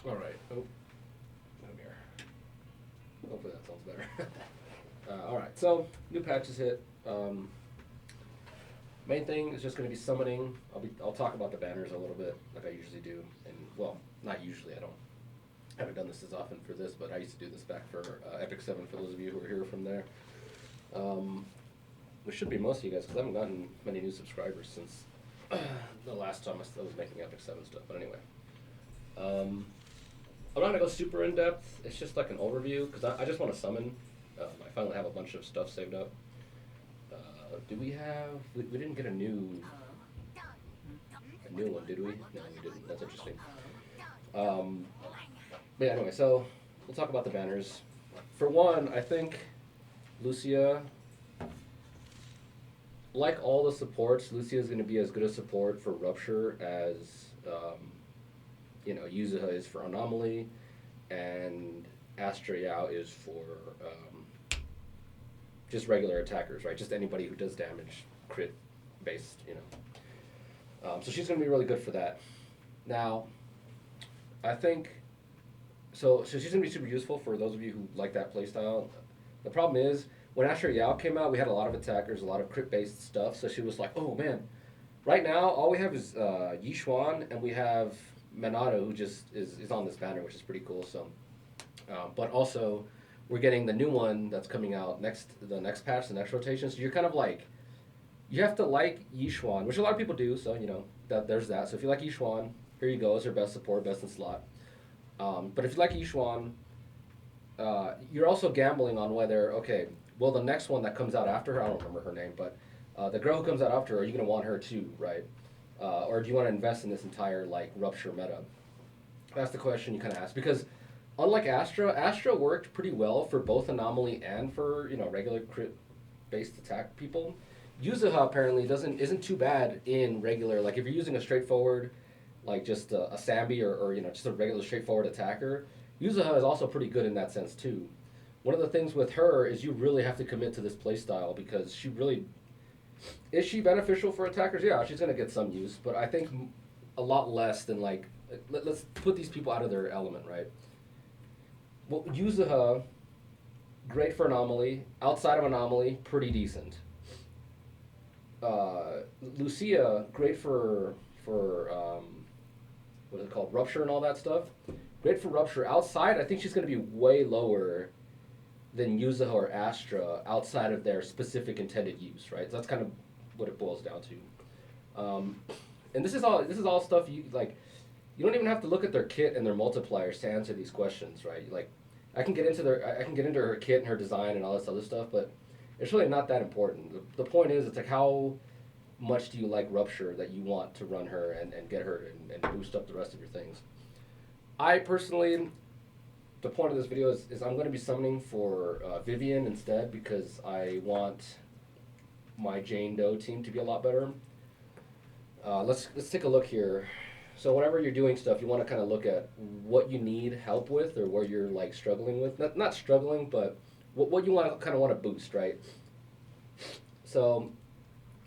All right. Oh, no mirror. Hopefully that sounds better. All right. So new patches hit. Main thing is just going to be summoning. I'll talk about the banners a little bit, like I usually do, and well, not usually. I haven't done this as often for this, but I used to do this back for Epic 7 for those of you who are here from there. Which should be most of you guys, because I haven't gotten many new subscribers since the last time I was making Epic 7 stuff. But anyway, I'm not going to go super in depth. It's just like an overview, because I just want to summon. I finally have a bunch of stuff saved up. Do we have? We didn't get a new one, did we? No, we didn't. That's interesting. Um, but yeah, anyway, so we'll talk about the banners. For one, I think Lucia, like all the supports, Lucia is going to be as good a support for Rupture as Yuzuha is for Anomaly, and Astra Yao is for just regular attackers, right? Just anybody who does damage, crit based, So she's going to be really good for that. Now, I think so she's going to be super useful for those of you who like that playstyle. The problem is, when Asher Yao came out, we had a lot of attackers, a lot of crit-based stuff, so she was like, oh man, right now all we have is Yishuan, and we have Minato, who just is on this banner, which is pretty cool. So, but also, we're getting the new one that's coming out the next patch, the next rotation, so you're kind of like, you have to like Yishuan, which a lot of people do, so there's that. So if you like Yishuan, here you go, it's your best support, best in slot. But if you like Yishuan, you're also gambling on whether, okay, well, the next one that comes out after her, I don't remember her name, but the girl who comes out after her, are you going to want her too, right? Or do you want to invest in this entire, like, Rupture meta? That's the question you kind of ask. Because unlike Astra worked pretty well for both Anomaly and for, regular crit-based attack people. Yuzuha apparently isn't too bad in regular, like, if you're using a straightforward, like, just a Sambi or just a regular straightforward attacker, Yuzuha is also pretty good in that sense, too. One of the things with her is you really have to commit to this playstyle because she really... Is she beneficial for attackers? Yeah, she's going to get some use, but I think a lot less than, like... Let's put these people out of their element, right? Well, Yuzuha, great for Anomaly. Outside of Anomaly, pretty decent. Lucia, great for what is it called, Rupture and all that stuff. Great for Rupture. Outside, I think she's going to be way lower than Yuzuha or Astra outside of their specific intended use, right? So that's kind of what it boils down to. And this is all stuff you like. You don't even have to look at their kit and their multipliers to answer these questions, right? Like, I can get into her kit and her design and all this other stuff, but it's really not that important. The point is, it's like, how much do you like Rupture that you want to run her and get her and boost up the rest of your things? I personally, the point of this video is I'm going to be summoning for Vivian instead because I want my Jane Doe team to be a lot better. Let's take a look here. So whenever you're doing stuff, you want to kind of look at what you need help with or where you're like struggling with. Not struggling, but what you want to boost, right? So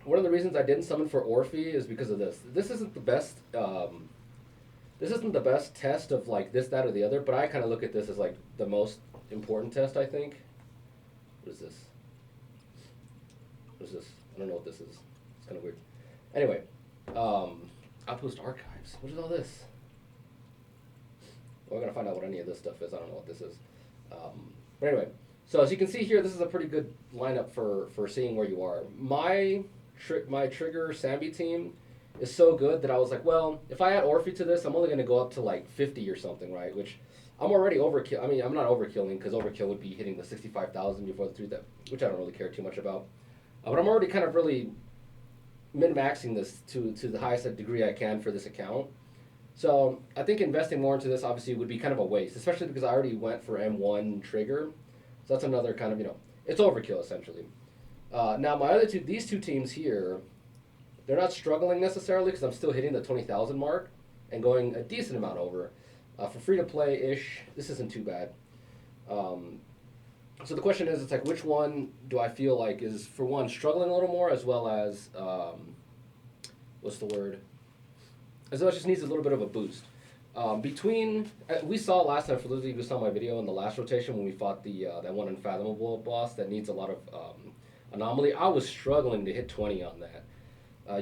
one of the reasons I didn't summon for Orphe is because of this. This isn't the best. This isn't the best test of like this, that, or the other, but I kind of look at this as like the most important test, I think. What is this? What is this? I don't know what this is. It's kind of weird. Anyway, Outpost Archives. What is all this? Well, we're going to find out what any of this stuff is. I don't know what this is. But anyway, so as you can see here, this is a pretty good lineup for seeing where you are. My Trigger Sambi team is so good that I was like, well, if I add Orphe to this, I'm only going to go up to like 50 or something, right? Which I'm already overkill. I mean, I'm not overkilling because overkill would be hitting the 65,000 before the 3,000, which I don't really care too much about. But I'm already kind of really min-maxing this to the highest degree I can for this account. So I think investing more into this obviously would be kind of a waste, especially because I already went for M1 Trigger. So that's another kind of, it's overkill essentially. Now my these two teams here, they're not struggling necessarily because I'm still hitting the 20,000 mark and going a decent amount over. For free-to-play-ish, this isn't too bad. So the question is, it's like, which one do I feel like is, for one, struggling a little more, as well as, what's the word? As well as just needs a little bit of a boost. We saw last time, for those of you who saw my video in the last rotation when we fought the that one unfathomable boss that needs a lot of anomaly. I was struggling to hit 20 on that.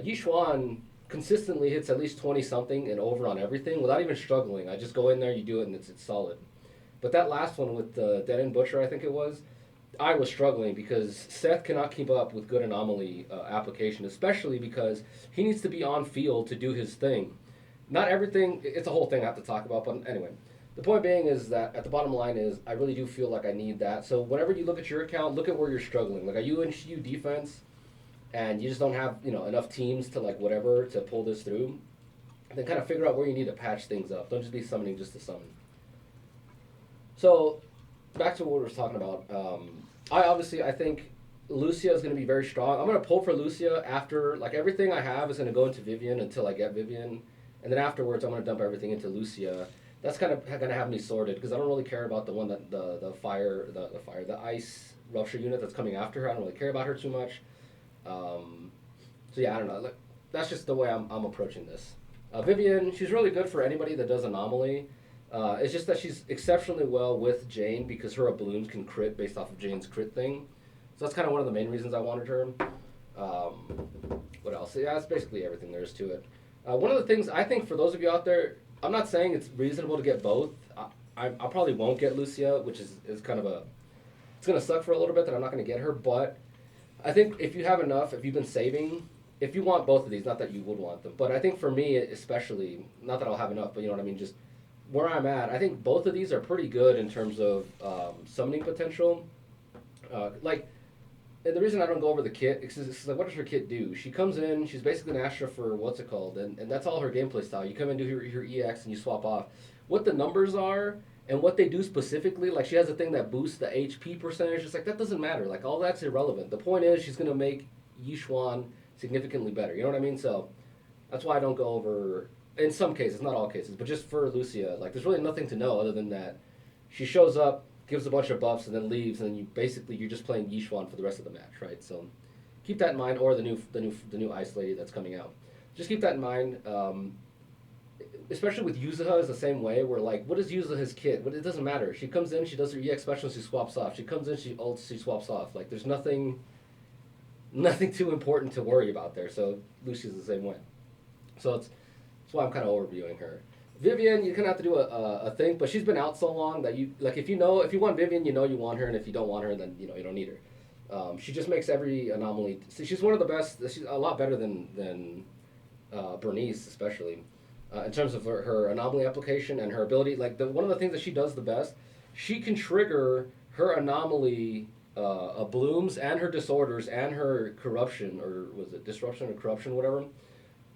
Yishuan consistently hits at least 20 something and over on everything without even struggling. I just go in there, you do it, and it's solid. But that last one with the Dead End Butcher, I think it was, I was struggling because Seth cannot keep up with good anomaly application, especially because he needs to be on field to do his thing. Not everything, it's a whole thing I have to talk about, but anyway. The point being is that at the bottom line is I really do feel like I need that. So whenever you look at your account, look at where you're struggling. Like, are you in SHU defense and you just don't have, enough teams to like whatever to pull this through? Then kind of figure out where you need to patch things up. Don't just be summoning just to summon. So back to what we were talking about. I think Lucia is going to be very strong. I'm going to pull for Lucia after, like, everything I have is going to go into Vivian until I get Vivian. And then afterwards, I'm going to dump everything into Lucia. That's kind of going to have me sorted because I don't really care about the one that the ice rupture unit that's coming after her. I don't really care about her too much. So yeah, I don't know. Like, that's just the way I'm approaching this. Vivian, she's really good for anybody that does anomaly. It's just that she's exceptionally well with Jane because her blooms can crit based off of Jane's crit thing. So that's kind of one of the main reasons I wanted her. What else? Yeah, that's basically everything there is to it. One of the things I think for those of you out there, I'm not saying it's reasonable to get both. I probably won't get Lucia, which is kind of it's going to suck for a little bit that I'm not going to get her. But I think if you have enough, if you've been saving, if you want both of these, not that you would want them, but I think for me especially, not that I'll have enough, but you know what I mean, just where I'm at, I think both of these are pretty good in terms of summoning potential. And the reason I don't go over the kit is like, what does her kit do? She comes in, she's basically an Astra for what's it called, and that's all her gameplay style. You come in, do your EX, and you swap off. What the numbers are and what they do specifically, like she has a thing that boosts the HP percentage. It's like that doesn't matter. Like all that's irrelevant. The point is she's gonna make Yishuan significantly better. You know what I mean? So that's why I don't go over. In some cases, not all cases, but just for Lucia, like there's really nothing to know other than that she shows up, gives a bunch of buffs, and then leaves, and then you're just playing Yishuan for the rest of the match, right? So keep that in mind, or the new Ice Lady that's coming out. Just keep that in mind. Especially with Yuzuha is the same way. Where like, what is Yuzuha's kit? It doesn't matter. She comes in, she does her EX special, she swaps off. She comes in, she ults, she swaps off. Like there's nothing too important to worry about there. So Lucia's the same way. So that's why I'm kind of overviewing her. Vivian, you're gonna have to do a thing, but she's been out so long that you like if you want Vivian, you want her, and if you don't want her, then you don't need her. She just makes every anomaly. So she's one of the best. She's a lot better than Bernice, especially in terms of her anomaly application and her ability. Like one of the things that she does the best, she can trigger her anomaly blooms and her disorders and her corruption, or was it disruption or corruption, whatever,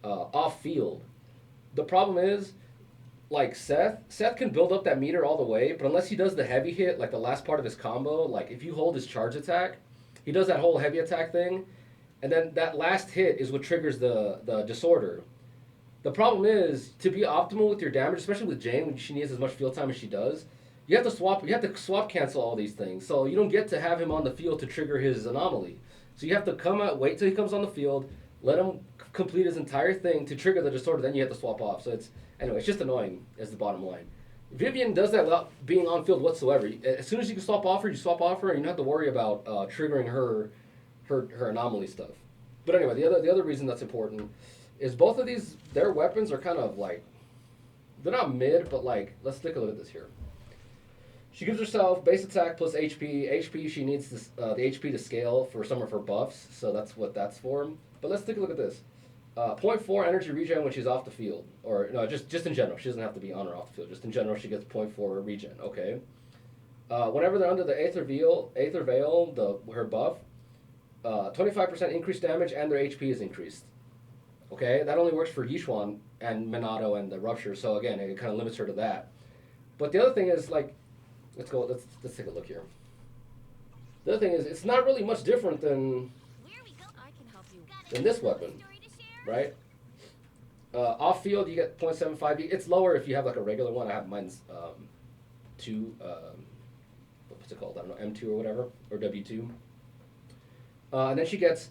off field. The problem is, like Seth can build up that meter all the way, but unless he does the heavy hit, like the last part of his combo, like if you hold his charge attack, he does that whole heavy attack thing, and then that last hit is what triggers the disorder. The problem is, to be optimal with your damage, especially with Jane, when she needs as much field time as she does, you have to swap cancel all these things. So you don't get to have him on the field to trigger his anomaly. So you have to come out, wait till he comes on the field, let him complete his entire thing to trigger the disorder, then you have to swap off. So it's just annoying is the bottom line. Vivian does that without being on field whatsoever. As soon as you can swap off her, you swap off her, and you don't have to worry about triggering her anomaly stuff. But anyway, the other reason that's important is both of these, their weapons are kind of like, they're not mid, but like, let's take a look at this here. She gives herself base attack plus HP. HP, she needs this, the HP to scale for some of her buffs, so that's what that's for. But let's take a look at this. 0.4 energy regen when she's off the field. Or, no, just in general. She doesn't have to be on or off the field. Just in general, she gets 0.4 regen. Okay. Whenever they're under the Aether Veil, her buff, 25% increased damage and their HP is increased. Okay, that only works for Yishuan and Minato and the Rupture, so again, it kind of limits her to that. But the other thing is, like, let's take a look here. The other thing is, it's not really much different than this weapon, right? Off field, you get 0.75. It's lower if you have like a regular one. I have mine's 2. What's it called? I don't know, M2 or whatever, or W2. And then she gets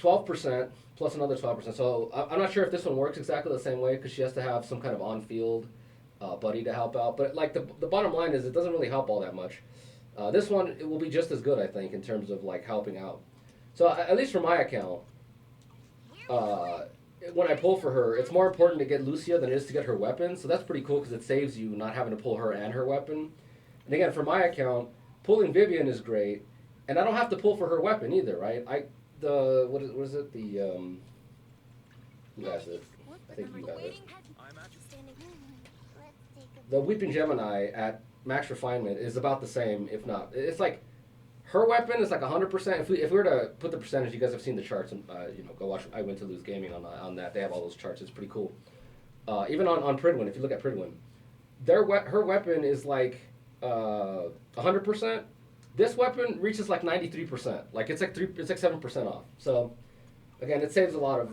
12% plus another 12%. So I'm not sure if this one works exactly the same way because she has to have some kind of on-field buddy to help out. But like the bottom line is, it doesn't really help all that much. This one it will be just as good, I think, in terms of like helping out. So at least for my account, uh, when I pull for her, it's more important to get Lucia than it is to get her weapon. So that's pretty cool because it saves you not having to pull her and her weapon. And again, for my account, pulling Vivian is great, and I don't have to pull for her weapon either, right? What is it? Who has it? I think you have it. The Weeping Gemini at max refinement is about the same, if not. It's like her weapon is like 100%. If we were to put the percentage, you guys have seen the charts, and go watch. I went to Lose Gaming on that. They have all those charts. It's pretty cool. Even on Pridwin, if you look at Pridwin, her weapon is like 100%. This weapon reaches like 93%. Like it's like 7% off. So again, it saves a lot of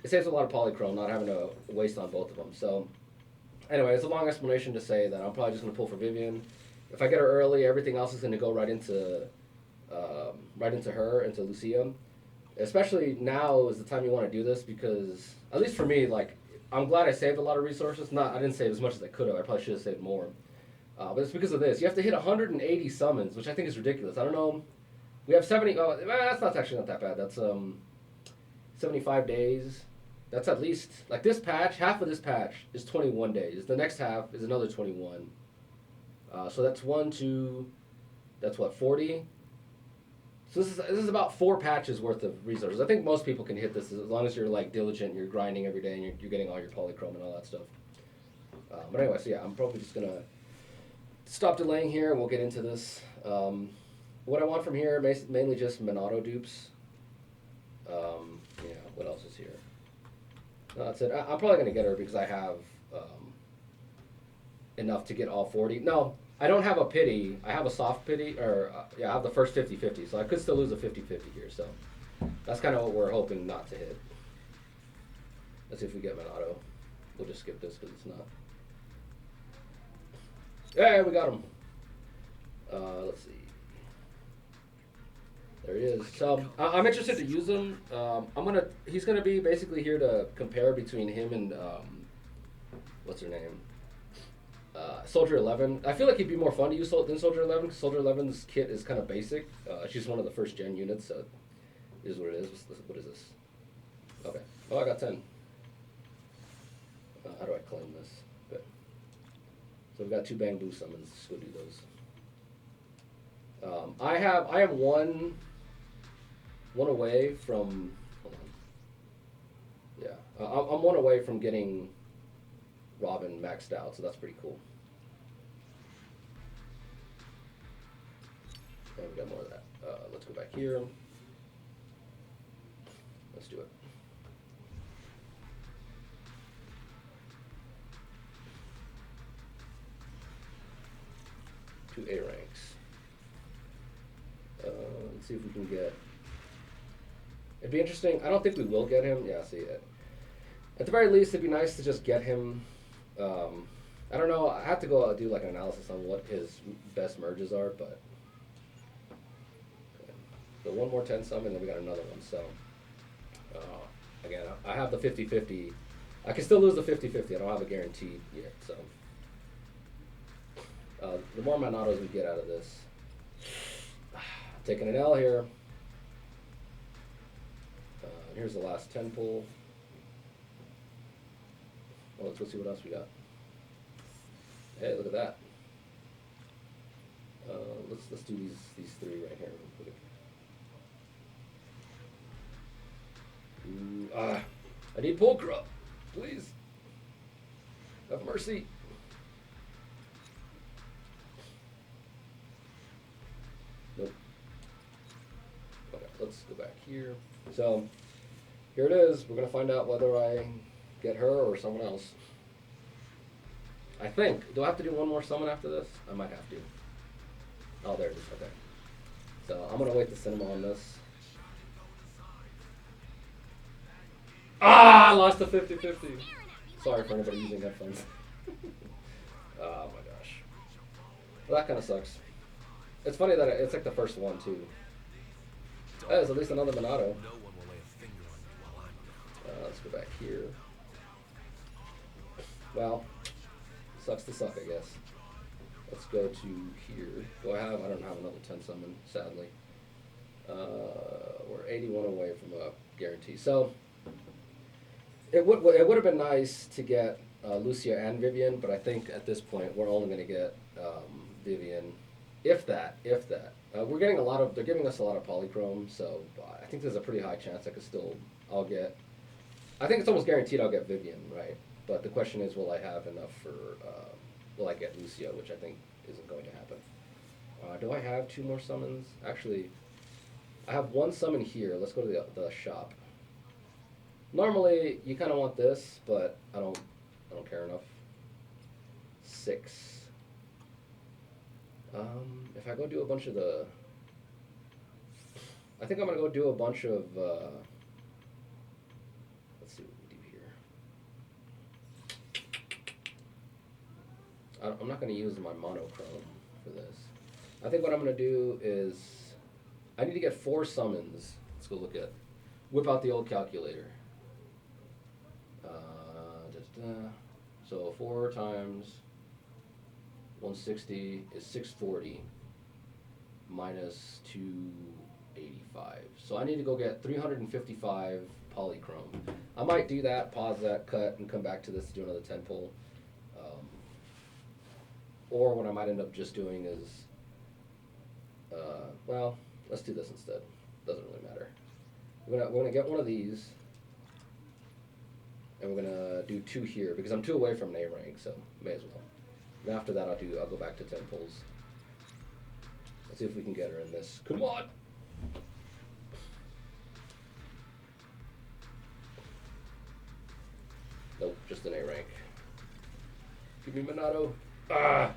polychrome, not having to waste on both of them. So anyway, it's a long explanation to say that I'm probably just going to pull for Vivian. If I get her early, everything else is going to go right into her, into Lucia. Especially now is the time you want to do this because, at least for me, like, I'm glad I saved a lot of resources. I didn't save as much as I could have. I probably should have saved more. But it's because of this. You have to hit 180 summons, which I think is ridiculous. I don't know. We have 70. Oh, that's actually not that bad. That's 75 days. That's at least, like this patch, half of this patch is 21 days. The next half is another 21. So that's 40? So this is about 4 patches worth of resources. I think most people can hit this as long as you're like diligent, you're grinding every day, and you're getting all your polychrome and all that stuff. But anyway, so yeah, I'm probably just going to stop delaying here, and we'll get into this. What I want from here, mainly just Monado dupes. What else is here? No, that's it. I'm probably going to get her because I have enough to get all 40. No, I don't have a pity. I have a soft pity, I have the first 50-50, so I could still lose a 50-50 here. So that's kind of what we're hoping not to hit. Let's see if we get Monado. We'll just skip this because it's not. Yeah, we got him. Let's see. There he is. So I'm interested to use him. He's gonna be basically here to compare between him and what's her name? Soldier 11. I feel like he'd be more fun to use than Soldier 11 because Soldier 11's kit is kind of basic. She's one of the first gen units, so it is what it is. What is this? Okay. Oh, I got 10. How do I claim this? Good. So we've got 2 bamboo summons. Let's go do those. I am one away from. Hold on. Yeah, I'm one away from getting Robin maxed out, so that's pretty cool. And we got more of that. Let's go back here. Let's do it. Two A ranks. Let's see if we can get. It'd be interesting. I don't think we will get him. Yeah, see it. At the very least, it'd be nice to just get him. I don't know. I have to go do like an analysis on what his best merges are, but. Okay. So one more 10 summon, and then we got another one. So again, I have the 50-50. I can still lose the 50-50. I don't have a guaranteed yet. So the more Monados we get out of this. Taking an L here. Here's the last 10 pull. Well, let's go see what else we got. Hey, look at that. Let's do these 3 right here real quick. I need Pulcra, please. Have mercy. Nope. Okay, let's go back here. So here it is. We're gonna find out whether I get her or someone else. I think. Do I have to do one more summon after this? I might have to. Oh, there it is. Okay. So I'm gonna wait the cinema on this. I lost the 50-50. Sorry for anybody using headphones. Oh my gosh. Well, that kind of sucks. It's funny that it's like the first one too. That is at least another Monado. Let's go back here. Well, sucks to suck, I guess. Let's go to here. Do I have? I don't have another 10 summon, sadly. We're 81 away from a guarantee. So it would have been nice to get Lucia and Vivian, but I think at this point we're only going to get Vivian, if that. We're getting a lot of. They're giving us a lot of polychrome, so I think there's a pretty high chance I could still. I'll get. I think it's almost guaranteed I'll get Vivian, right? But the question is, will I have enough for? Will I get Lucia, which I think isn't going to happen. Do I have 2 more summons? Actually, I have 1 summon here. Let's go to the shop. Normally, you kind of want this, but I don't care enough. 6. If I go do a bunch of the, I think I'm gonna go do a bunch of. Let's see what we do here. I'm not gonna use my monochrome for this. I think what I'm gonna do is, I need to get 4 summons. Let's go look at, whip out the old calculator. So 4 times 160 is 640 minus 285. So I need to go get 355 polychrome. I might do that, pause that, cut, and come back to this to do another 10 pull. Or what I might end up just doing is, well, let's do this instead. Doesn't really matter. We're gonna get one of these, and we're gonna do 2 here because I'm 2 away from an A rank, so may as well. And after that, I'll go back to 10 pulls. Let's see if we can get her in this. Come on! Nope, just an A rank. Give me Monado. Ah!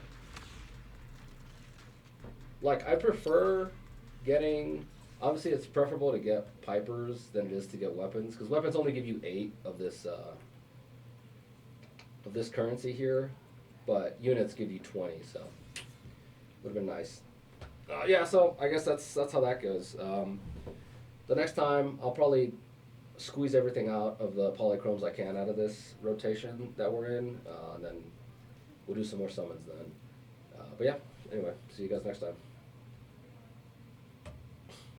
Like, I prefer getting. Obviously, it's preferable to get Pipers than it is to get weapons, because weapons only give you 8 of this currency here, but units give you 20, so would have been nice. Yeah, so I guess that's how that goes. The next time, I'll probably squeeze everything out of the polychromes I can out of this rotation that we're in, and then we'll do some more summons then. But yeah, anyway, see you guys next time.